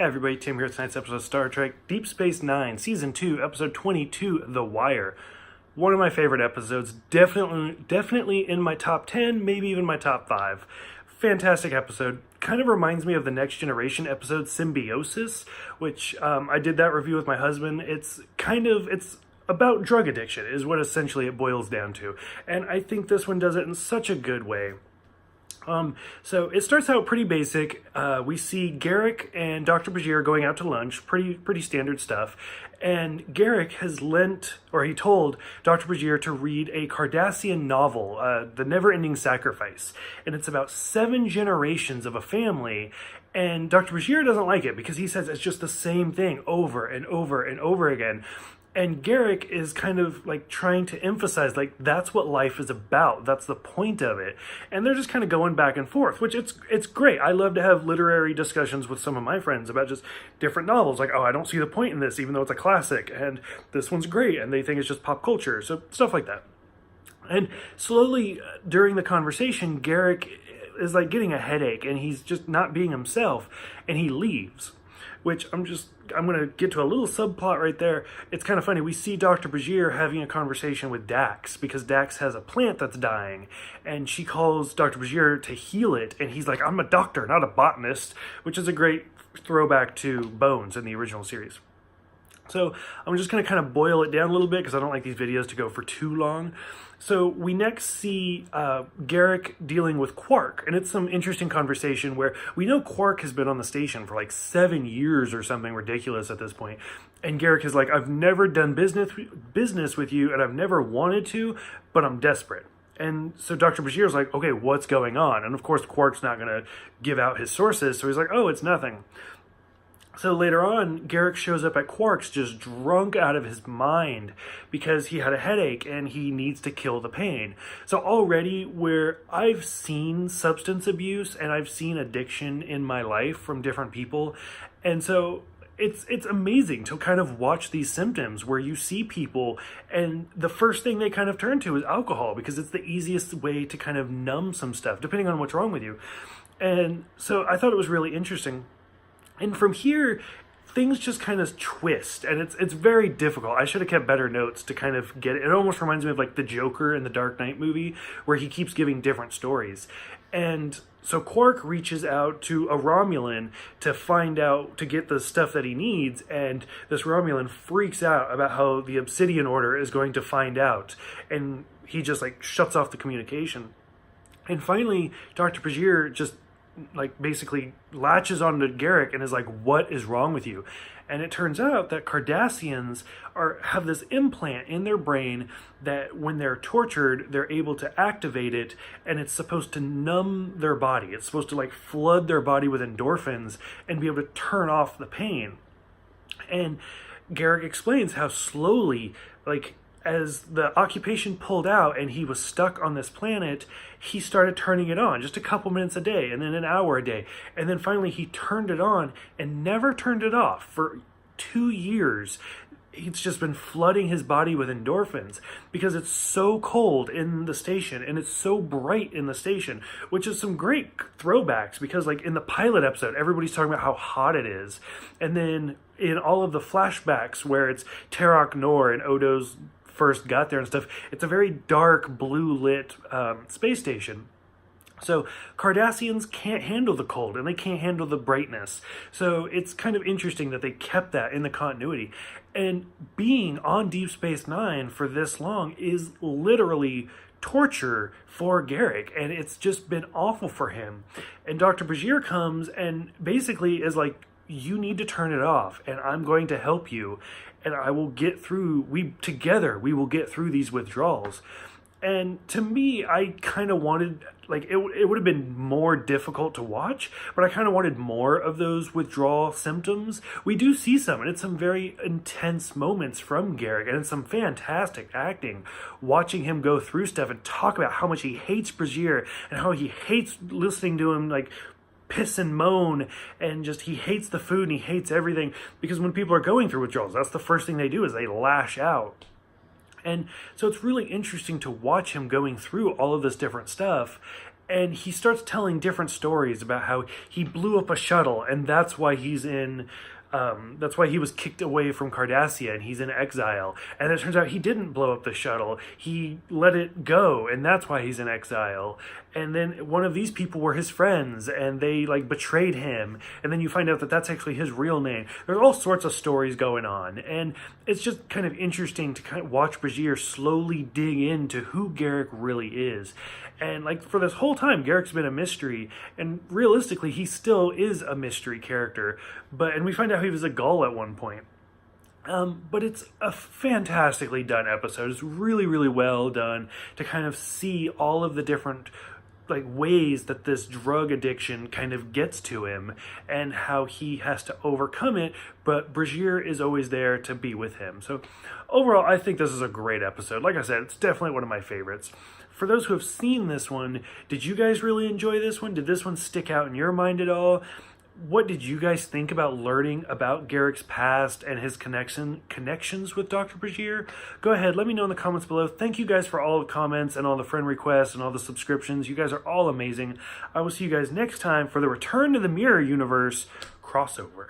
Hey everybody, Tim here with tonight's episode of Star Trek Deep Space Nine, Season 2, Episode 22, The Wire. One of my favorite episodes, definitely in my top 10, maybe even my top 5. Fantastic episode. Kind of reminds me of the Next Generation episode, Symbiosis, which I did that review with my husband. It's about drug addiction, is what essentially it boils down to. And I think this one does it in such a good way. So it starts out pretty basic. We see Garak and Dr. Bajir going out to lunch, pretty standard stuff. And Garak he told Dr. Bajir to read a Cardassian novel, The Never-Ending Sacrifice. And it's about 7 generations of a family. And Dr. Bajir doesn't like it because he says it's just the same thing over and over and over again. And Garak is kind of like trying to emphasize, like, that's what life is about. That's the point of it. And they're just kind of going back and forth, which it's great. I love to have literary discussions with some of my friends about just different novels. Like, oh, I don't see the point in this, even though it's a classic. And this one's great. And they think it's just pop culture. So stuff like that. And slowly during the conversation, Garak is like getting a headache and he's just not being himself. And he leaves. Which I'm going to get to a little subplot right there. It's kind of funny. We see Dr. Bajir having a conversation with Dax because Dax has a plant that's dying. And she calls Dr. Bajir to heal it. And he's like, I'm a doctor, not a botanist, which is a great throwback to Bones in the original series. So I'm just going to kind of boil it down a little bit because I don't like these videos to go for too long. So we next see Garak dealing with Quark, and it's some interesting conversation where we know Quark has been on the station for like 7 years or something ridiculous at this point. And Garak is like, I've never done business with you, and I've never wanted to, but I'm desperate. And so Dr. Bashir is like, okay, what's going on? And of course, Quark's not going to give out his sources, so he's like, oh, it's nothing. So later on, Garak shows up at Quark's just drunk out of his mind because he had a headache and he needs to kill the pain. So already where I've seen substance abuse and I've seen addiction in my life from different people. And so it's amazing to kind of watch these symptoms where you see people and the first thing they kind of turn to is alcohol because it's the easiest way to kind of numb some stuff, depending on what's wrong with you. And so I thought it was really interesting. And from here, things just kind of twist, and it's very difficult. I should have kept better notes to kind of get it. It almost reminds me of like the Joker in the Dark Knight movie, where he keeps giving different stories. And so Quark reaches out to a Romulan to get the stuff that he needs, and this Romulan freaks out about how the Obsidian Order is going to find out, and he just like shuts off the communication. And finally, Dr. Bajir just like basically latches onto Garak and is like, what is wrong with you? And it turns out that Cardassians have this implant in their brain that when they're tortured, they're able to activate it, and it's supposed to numb their body. It's supposed to like flood their body with endorphins and be able to turn off the pain. And Garak explains how slowly, like, as the occupation pulled out and he was stuck on this planet, he started turning it on just a couple minutes a day and then an hour a day. And then finally he turned it on and never turned it off for 2 years. It's just been flooding his body with endorphins because it's so cold in the station and it's so bright in the station, which is some great throwbacks because like in the pilot episode, everybody's talking about how hot it is. And then in all of the flashbacks where it's Terok Nor and Odo's first got there and stuff, it's a very dark blue lit space station. So Cardassians can't handle the cold and they can't handle the brightness. So it's kind of interesting that they kept that in the continuity. And being on Deep Space Nine for this long is literally torture for Garak, and it's just been awful for him. And Dr. Bajir comes and basically is like, you need to turn it off and I'm going to help you and I will get through, we will get through these withdrawals. And to me, I kind of wanted, like, it would have been more difficult to watch, but I kind of wanted more of those withdrawal symptoms. We do see some, and it's some very intense moments from Garak, and it's some fantastic acting, watching him go through stuff and talk about how much he hates Bajir and how he hates listening to him, like, piss and moan, and just he hates the food and he hates everything, because when people are going through withdrawals, that's the first thing they do is they lash out. And so it's really interesting to watch him going through all of this different stuff. and he starts telling different stories about how he blew up a shuttle, and that's why he's in. That's why he was kicked away from Cardassia and he's in exile. And it turns out he didn't blow up the shuttle. He let it go, and that's why he's in exile. And then one of these people were his friends, and they like betrayed him. And then you find out that that's actually his real name. There's all sorts of stories going on, and it's just kind of interesting to kind of watch Bajir slowly dig into who Garak really is. And like for this whole time, Garak's been a mystery, and realistically, he still is a mystery character. And we find out he was a Gull at one point. But it's a fantastically done episode. It's really, really well done to kind of see all of the different like ways that this drug addiction kind of gets to him and how he has to overcome it, but Bajir is always there to be with him. So overall, I think this is a great episode. Like I said, it's definitely one of my favorites. For those who have seen this one, did you guys really enjoy this one? Did this one stick out in your mind at all? What did you guys think about learning about Garak's past and his connections with Dr. Bajir? Go ahead, let me know in the comments below. Thank you guys for all the comments and all the friend requests and all the subscriptions. You guys are all amazing. I will see you guys next time for the Return to the Mirror Universe crossover.